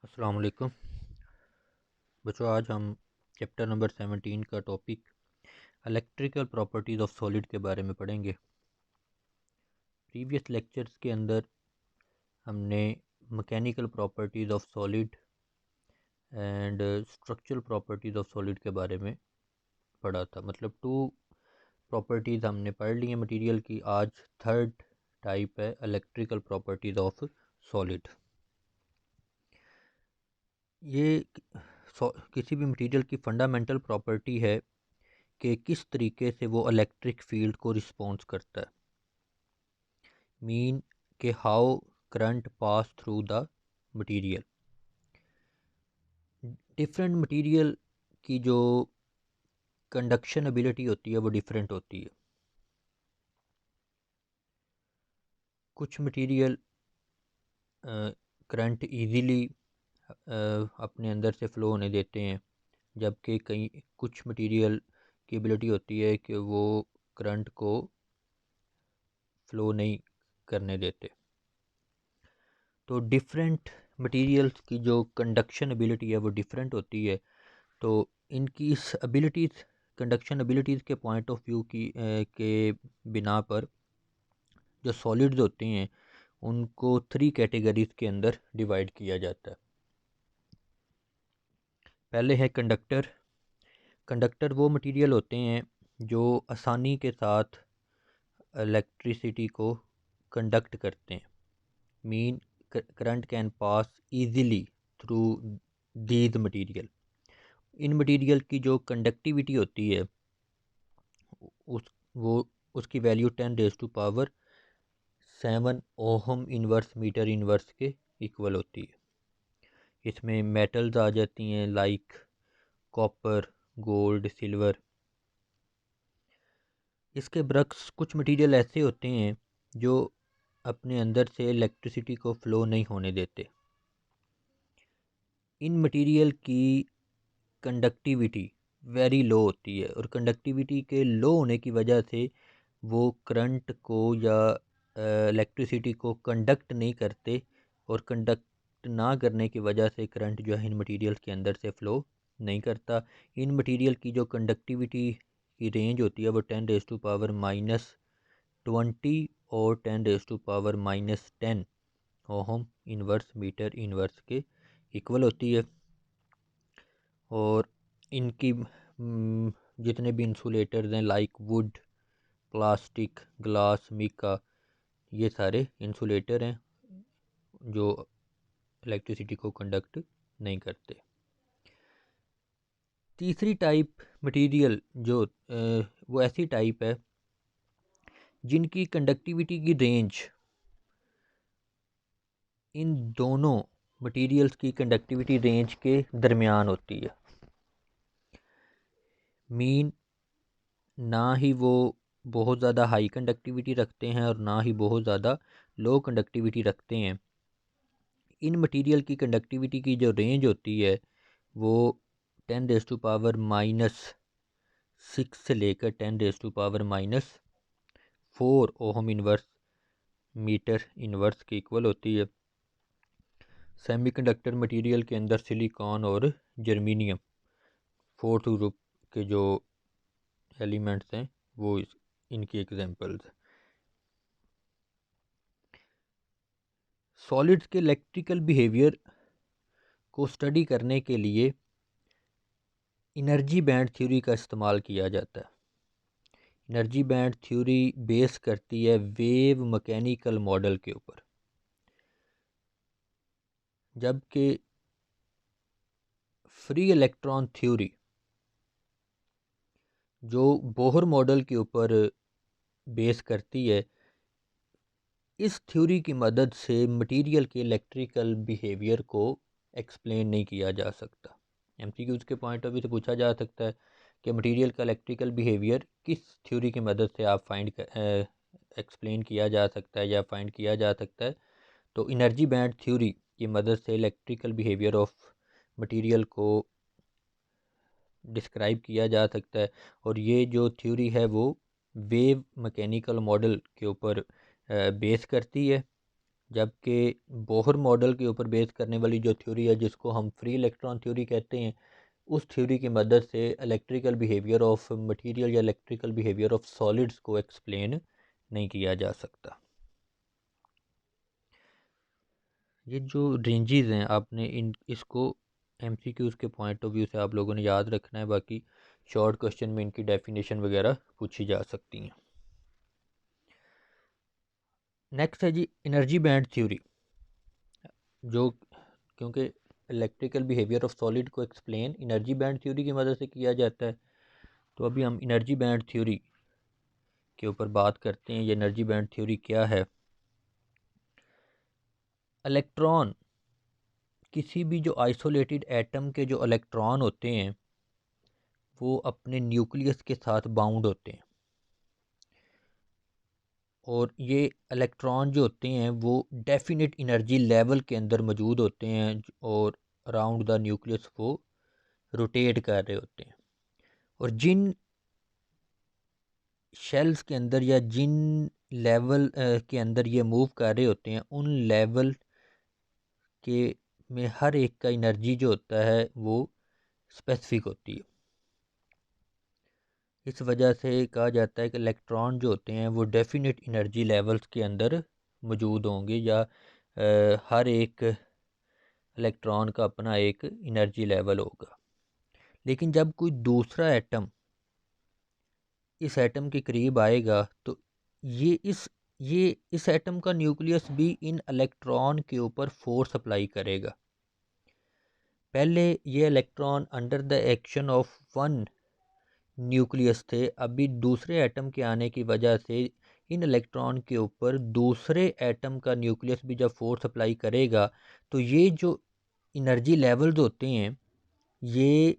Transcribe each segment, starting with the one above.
अस्सलाम वालेकुम बच्चों। आज हम चैप्टर नंबर 17 का topic electrical properties of solid के बारे में पढ़ेंगे। प्रीवियस लेक्चर्स के अंदर हमने mechanical properties of solid and structural properties of solid के बारे में पढ़ा था। मतलब टू प्रॉपर्टीज़ हमने पढ़ ली हैं मटेरियल की। आज थर्ड टाइप है इलेक्ट्रिकल प्रॉपर्टीज़ ऑफ सॉलिड। ये किसी भी मटेरियल की फंडामेंटल प्रॉपर्टी है कि किस तरीके से वो इलेक्ट्रिक फील्ड को रिस्पॉन्स करता है। मीन के how current pass through the material. Different material की जो कंडक्शन एबिलिटी होती है वो डिफरेंट होती है। कुछ मटेरियल करंट इजीली अपने अंदर से फ़्लो होने देते हैं, जबकि कई कुछ मटेरियल की एबिलिटी होती है कि वो करंट को फ़्लो नहीं करने देते। तो डिफरेंट मटेरियल्स की जो कंडक्शन एबिलिटी है वो डिफरेंट होती है। तो इनकी इस एबिलिटीज़, कंडक्शन एबिलिटीज़ के पॉइंट ऑफ व्यू के बिना पर जो सॉलिड्स होते हैं उनको थ्री कैटेगरीज के अंदर डिवाइड किया जाता है। पहले है कंडक्टर। कंडक्टर वो मटेरियल होते हैं जो आसानी के साथ इलेक्ट्रिसिटी को कंडक्ट करते हैं। Mean current can pass easily through these material. इन मटेरियल की जो कंडक्टिविटी होती है उस वो उसकी value 10⁻⁷ ohm inverse metre inverse के इक्वल होती है। इसमें मेटल्स आ जाती हैं लाइक कॉपर, गोल्ड, सिल्वर। इसके बरक्स कुछ मटेरियल ऐसे होते हैं जो अपने अंदर से इलेक्ट्रिसिटी को फ़्लो नहीं होने देते। इन मटेरियल की कंडक्टिविटी वेरी लो होती है और कंडक्टिविटी के लो होने की वजह से वो करंट को या इलेक्ट्रिसिटी को कंडक्ट नहीं करते, और कंडक्ट ना करने की वजह से करंट जो है इन मटेरियल के अंदर से फ़्लो नहीं करता। इन मटेरियल की जो कंडक्टिविटी की रेंज होती है वो 10⁻⁻20 और 10⁻⁻10 ओहम इन्वर्स मीटर इन्वर्स के इक्वल होती है। और इनकी जितने भी इंसुलेटर्स हैं like wood, plastic, glass, mica, ये सारे इंसुलेटर हैं जो इलेक्ट्रिसिटी को कंडक्ट नहीं करते। तीसरी टाइप मटेरियल जो वो ऐसी टाइप है जिनकी कंडक्टिविटी की रेंज इन दोनों मटेरियल्स की कंडक्टिविटी रेंज के दरमियान होती है। मीन ना ही वो बहुत ज़्यादा हाई कंडक्टिविटी रखते हैं और ना ही बहुत ज़्यादा लो कंडक्टिविटी रखते हैं। इन मटेरियल की कंडक्टिविटी की जो रेंज होती है वो 10⁻⁻6 से लेकर 10⁻⁻4 ओहम इन्वर्स मीटर इन्वर्स के इक्वल होती है। सेमीकंडक्टर मटेरियल के अंदर सिलिकॉन और जर्मीनियम फोर्थ ग्रुप के जो एलिमेंट्स हैं वो इनकी एग्जांपल्स। सॉलिड्स के इलेक्ट्रिकल बिहेवियर को स्टडी करने के लिए एनर्जी बैंड थ्योरी का इस्तेमाल किया जाता है। एनर्जी बैंड थ्योरी बेस करती है वेव मैकेनिकल मॉडल के ऊपर, जबकि फ्री इलेक्ट्रॉन थ्योरी जो बोहर मॉडल के ऊपर बेस करती है, इस थ्योरी की मदद से मटेरियल के इलेक्ट्रिकल बिहेवियर को एक्सप्लेन नहीं किया जा सकता। एमसीक्यूज़ के पॉइंट ऑफ व्यू से पूछा जा सकता है कि मटेरियल का इलेक्ट्रिकल बिहेवियर किस थ्योरी की मदद से आप एक्सप्लेन किया जा सकता है या फाइंड किया जा सकता है। तो एनर्जी बैंड थ्योरी की मदद से इलेक्ट्रिकल बिहेवियर ऑफ मटेरियल को डिस्क्राइब किया जा सकता है। और ये जो थ्योरी है वो वेव मैकेनिकल मॉडल के ऊपर बेस करती है, जबकि बोहर मॉडल के ऊपर बेस करने वाली जो थ्योरी है, जिसको हम फ्री इलेक्ट्रॉन थ्योरी कहते हैं, उस थ्योरी की मदद से इलेक्ट्रिकल बिहेवियर ऑफ मटेरियल या इलेक्ट्रिकल बिहेवियर ऑफ सॉलिड्स को एक्सप्लेन नहीं किया जा सकता। ये जो रेंजेस हैं, आपने इसको एमसीक्यूज़ के पॉइंट ऑफ व्यू से आप लोगों ने याद रखना है, बाकी शॉर्ट क्वेश्चन में इनकी डेफिनेशन वगैरह पूछी जा सकती हैं। नेक्स्ट है जी एनर्जी बैंड थ्योरी, जो क्योंकि इलेक्ट्रिकल बिहेवियर ऑफ सॉलिड को एक्सप्लेन एनर्जी बैंड थ्योरी की मदद से किया जाता है, तो अभी हम एनर्जी बैंड थ्योरी के ऊपर बात करते हैं। ये एनर्जी बैंड थ्योरी क्या है? इलेक्ट्रॉन, किसी भी जो आइसोलेटेड एटम के जो इलेक्ट्रॉन होते हैं वो अपने न्यूक्लियस के साथ बाउंड होते हैं, और ये इलेक्ट्रॉन जो होते हैं वो डेफिनेट एनर्जी लेवल के अंदर मौजूद होते हैं, और अराउंड द न्यूक्लियस वो रोटेट कर रहे होते हैं। और जिन शेल्स के अंदर या जिन लेवल के अंदर ये मूव कर रहे होते हैं, उन लेवल के में हर एक का एनर्जी जो होता है वो स्पेसिफिक होती है। इस वजह से कहा जाता है कि इलेक्ट्रॉन जो होते हैं वो डेफिनेट एनर्जी लेवल्स के अंदर मौजूद होंगे, या हर एक इलेक्ट्रॉन का अपना एक एनर्जी लेवल होगा। लेकिन जब कोई दूसरा एटम इस एटम के करीब आएगा तो ये इस एटम का न्यूक्लियस भी इन इलेक्ट्रॉन के ऊपर फोर्स अप्लाई करेगा। पहले ये electron under the action of one nucleus थे, अभी दूसरे एटम के आने की वजह से इन इलेक्ट्रॉन के ऊपर दूसरे एटम का न्यूक्लियस भी जब फोर्स अप्लाई करेगा, तो ये जो एनर्जी लेवल्स होते हैं ये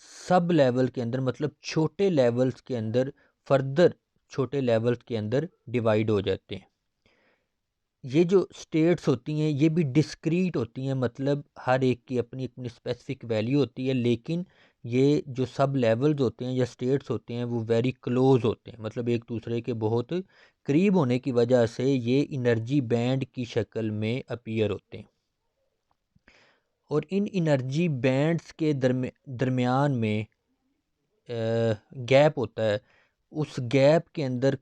सब लेवल के अंदर, मतलब छोटे लेवल्स के अंदर, फर्दर छोटे लेवल्स के अंदर डिवाइड हो जाते हैं। ये जो स्टेट्स होती हैं ये भी डिस्क्रीट होती हैं, मतलब हर एक की अपनी अपनी स्पेसिफिक वैल्यू होती है, लेकिन ये जो सब लेवल्स होते हैं या स्टेट्स होते हैं वो वेरी क्लोज होते हैं, मतलब एक दूसरे के बहुत करीब होने की वजह से ये एनर्जी बैंड की शक्ल में अपीयर होते हैं। और इन एनर्जी बैंड्स के दरमियान में गैप होता है, उस गैप के अंदर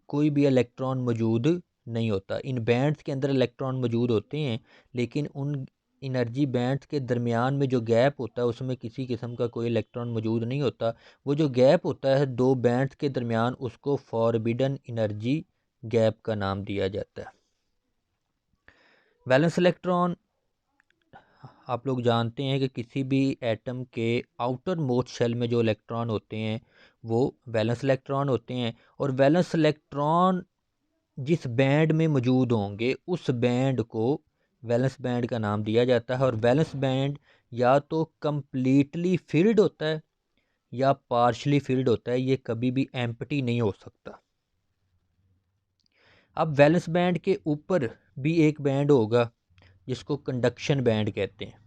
कोई भी इलेक्ट्रॉन मौजूद नहीं होता। इन बैंड्स के अंदर इलेक्ट्रॉन मौजूद होते हैं, लेकिन उन एनर्जी बैंड्स के दरमियान में जो गैप होता है उसमें किसी किस्म का कोई इलेक्ट्रॉन मौजूद नहीं होता। वो जो गैप होता है दो बैंड्स के दरमियान, उसको फॉरबिडन एनर्जी गैप का नाम दिया जाता है। वैलेंस इलेक्ट्रॉन, आप लोग जानते हैं कि किसी भी एटम के आउटर मोस्ट शेल में जो इलेक्ट्रॉन होते हैं वो वैलेंस इलेक्ट्रॉन होते हैं, और वैलेंस इलेक्ट्रॉन जिस बैंड में मौजूद होंगे उस बैंड को वैलेंस बैंड का नाम दिया जाता है। और वैलेंस बैंड या तो कम्प्लीटली फिल्ड होता है या पार्शली फिल्ड होता है, ये कभी भी एम्प्टी नहीं हो सकता। अब वैलेंस बैंड के ऊपर भी एक बैंड होगा जिसको कंडक्शन बैंड कहते हैं।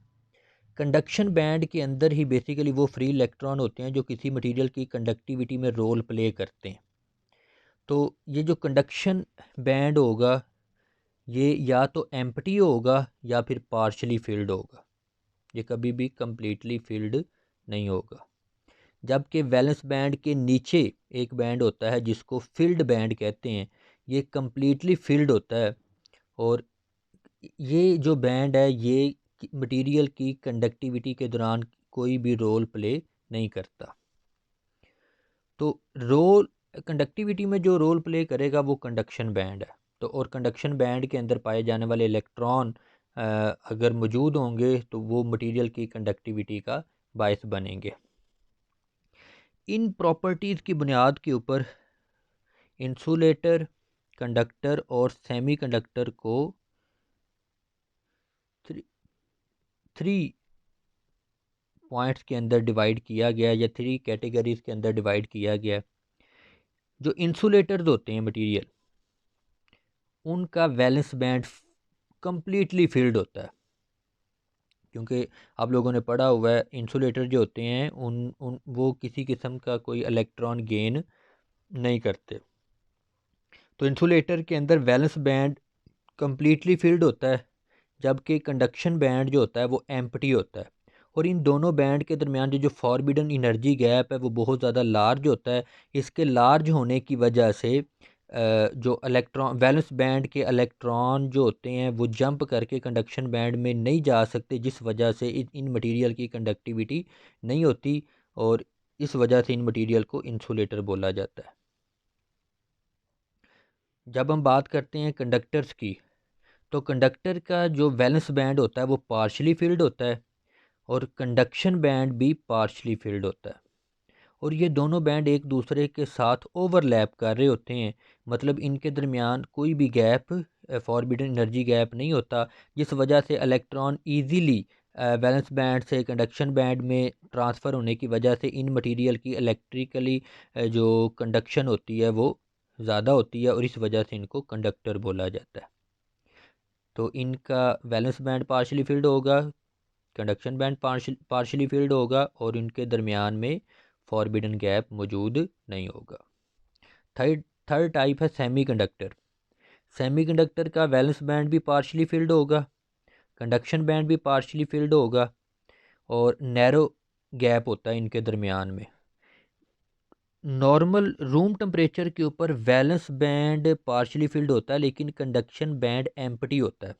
कंडक्शन बैंड के अंदर ही बेसिकली वो फ्री इलेक्ट्रॉन होते हैं जो किसी मटेरियल की कंडक्टिविटी में रोल प्ले करते हैं। तो ये जो कंडक्शन बैंड होगा ये या तो एम्प्टी होगा या फिर पार्शली फिल्ड होगा, ये कभी भी कम्प्लीटली फिल्ड नहीं होगा। जबकि वैलेंस बैंड के नीचे एक बैंड होता है जिसको फिल्ड बैंड कहते हैं, ये कम्प्लीटली फिल्ड होता है, और ये जो बैंड है ये मटेरियल की कंडक्टिविटी के दौरान कोई भी रोल प्ले नहीं करता। तो रोल कंडक्टिविटी में जो रोल प्ले करेगा वो कंडक्शन बैंड है। तो और कंडक्शन बैंड के अंदर पाए जाने वाले इलेक्ट्रॉन अगर मौजूद होंगे तो वो मटेरियल की कंडक्टिविटी का बायस बनेंगे। इन प्रॉपर्टीज़ की बुनियाद के ऊपर इंसुलेटर, कंडक्टर और सेमीकंडक्टर को थ्री पॉइंट्स के अंदर डिवाइड किया गया, या थ्री कैटेगरीज के अंदर डिवाइड किया गया। जो इंसुलेटर्स होते हैं मटेरियल, उनका वैलेंस बैंड कंप्लीटली फिल्ड होता है, क्योंकि आप लोगों ने पढ़ा हुआ है इंसुलेटर जो होते हैं उन उन वो किसी किस्म का कोई इलेक्ट्रॉन गेन नहीं करते। तो इंसुलेटर के अंदर वैलेंस बैंड कम्प्लीटली फिल्ड होता है, जबकि कंडक्शन बैंड जो होता है वो एम्प्टी होता है। और इन दोनों बैंड के दरमियान जो फॉरबिडन एनर्जी गैप है वो बहुत ज़्यादा लार्ज होता है। इसके लार्ज होने की वजह से जो इलेक्ट्रॉन वैलेंस बैंड के इलेक्ट्रॉन जो होते हैं वो जंप करके कंडक्शन बैंड में नहीं जा सकते, जिस वजह से इन मटेरियल की कंडक्टिविटी नहीं होती, और इस वजह से इन मटेरियल को इंसुलेटर बोला जाता है। जब हम बात करते हैं कंडक्टर्स की, तो कंडक्टर का जो वैलेंस बैंड होता है वो पार्शली फिल्ड होता है, और कंडक्शन बैंड भी पार्शली फिल्ड होता है। और ये दोनों बैंड एक दूसरे के साथ ओवरलैप कर रहे होते हैं, मतलब इनके दरमियान कोई भी गैप, फॉरबिडन एनर्जी गैप नहीं होता, जिस वजह से इलेक्ट्रॉन ईजीली वैलेंस बैंड से कंडक्शन बैंड में ट्रांसफ़र होने की वजह से इन मटेरियल की इलेक्ट्रिकली जो कंडक्शन होती है वो ज़्यादा होती है, और इस वजह से इनको कंडक्टर बोला जाता है। तो इनका वैलेंस बैंड पार्शली फिल्ड होगा, कंडक्शन बैंड पार्शली फिल्ड होगा, और इनके दरमियान में फॉरबिडन गैप मौजूद नहीं होगा। थर्ड थर्ड टाइप है सेमीकंडक्टर। सेमीकंडक्टर का वैलेंस बैंड भी पार्शली फिल्ड होगा, कंडक्शन बैंड भी पार्शली फिल्ड होगा, और नैरो गैप होता है इनके दरमियान में। नॉर्मल रूम टेम्परेचर के ऊपर वैलेंस बैंड पार्शली फिल्ड होता है, लेकिन कंडक्शन बैंड एम्प्टी होता है।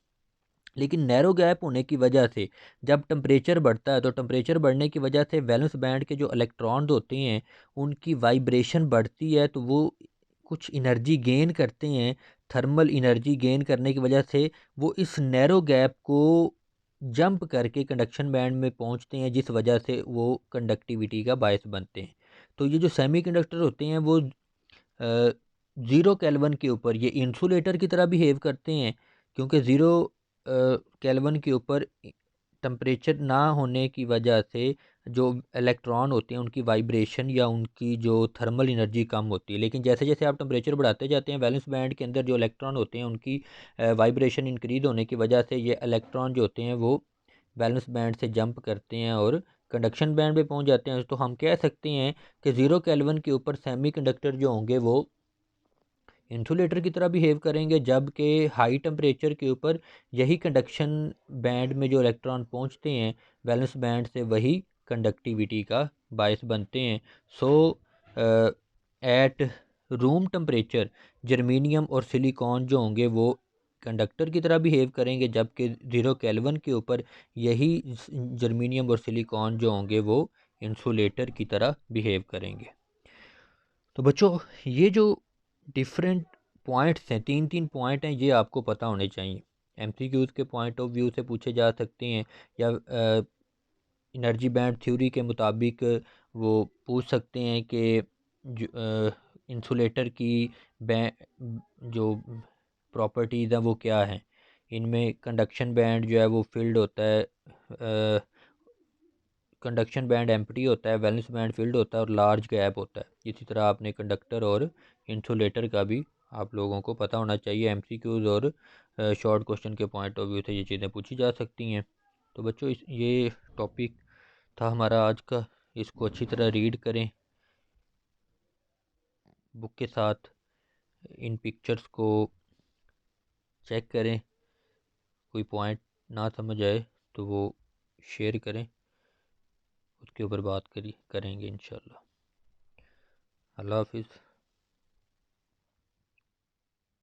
लेकिन नैरो गैप होने की वजह से जब टेम्परेचर बढ़ता है, तो टेम्परेचर बढ़ने की वजह से वैलेंस बैंड के जो इलेक्ट्रॉन्स होते हैं उनकी वाइब्रेशन बढ़ती है, तो वो कुछ एनर्जी गेन करते हैं। थर्मल एनर्जी गेन करने की वजह से वो इस नैरो गैप को जंप करके कंडक्शन बैंड में पहुंचते हैं, जिस वजह से वो कंडक्टिविटी का बायस बनते हैं। तो ये जो सेमीकंडक्टर होते हैं वो ज़ीरो केल्विन के ऊपर ये इंसुलेटर की तरह बिहेव करते हैं, क्योंकि ज़ीरो केल्विन के ऊपर टेम्परेचर ना होने की वजह से जो इलेक्ट्रॉन होते हैं उनकी वाइब्रेशन या उनकी जो थर्मल एनर्जी कम होती है। लेकिन जैसे जैसे आप टेम्परेचर बढ़ाते जाते हैं, वैलेंस बैंड के अंदर जो इलेक्ट्रॉन होते हैं उनकी वाइब्रेशन इंक्रीज होने की वजह से ये इलेक्ट्रॉन जो होते हैं वो वैलेंस बैंड से जंप करते हैं और कंडक्शन बैंड पे पहुंच जाते हैं। तो हम कह सकते हैं कि ज़ीरो केल्विन के ऊपर सेमीकंडक्टर जो होंगे वो इंसुलेटर की तरह बिहेव करेंगे, जबकि हाई टेम्परेचर के ऊपर यही कंडक्शन बैंड में जो इलेक्ट्रॉन पहुंचते हैं वैलेंस बैंड से, वही कंडक्टिविटी का बायस बनते हैं। सो एट रूम टेम्परेचर जर्मीनियम और सिलिकॉन जो होंगे वो कंडक्टर की तरह बिहेव करेंगे, जबकि ज़ीरो केल्विन के ऊपर यही जर्मीनियम और सिलिकॉन जो होंगे वो इंसुलेटर की तरह बिहेव करेंगे। तो बच्चों, ये जो डिफरेंट पॉइंट्स हैं, तीन तीन पॉइंट हैं, ये आपको पता होने चाहिए। एमसीक्यूज़ के पॉइंट ऑफ व्यू से पूछे जा सकते हैं, या एनर्जी बैंड थ्योरी के मुताबिक वो पूछ सकते हैं कि इंसुलेटर की जो प्रॉपर्टीज़ हैं वो क्या हैं। इनमें कंडक्शन बैंड जो है वो फील्ड होता है, कंडक्शन बैंड एम्प्टी होता है, वैलेंस बैंड फील्ड होता है, और लार्ज गैप होता है। इसी तरह आपने कंडक्टर और इंसुलेटर का भी आप लोगों को पता होना चाहिए। एमसीक्यूज़ और शॉर्ट क्वेश्चन के पॉइंट ऑफ व्यू से ये चीज़ें पूछी जा सकती हैं। तो बच्चों, ये टॉपिक था हमारा आज का। इसको अच्छी तरह रीड करें बुक के साथ, इन पिक्चर्स को चेक करें, कोई पॉइंट ना समझ आए तो वो शेयर करें, उसके ऊपर बात करेंगे इंशाल्लाह। अल्लाह हाफिज़।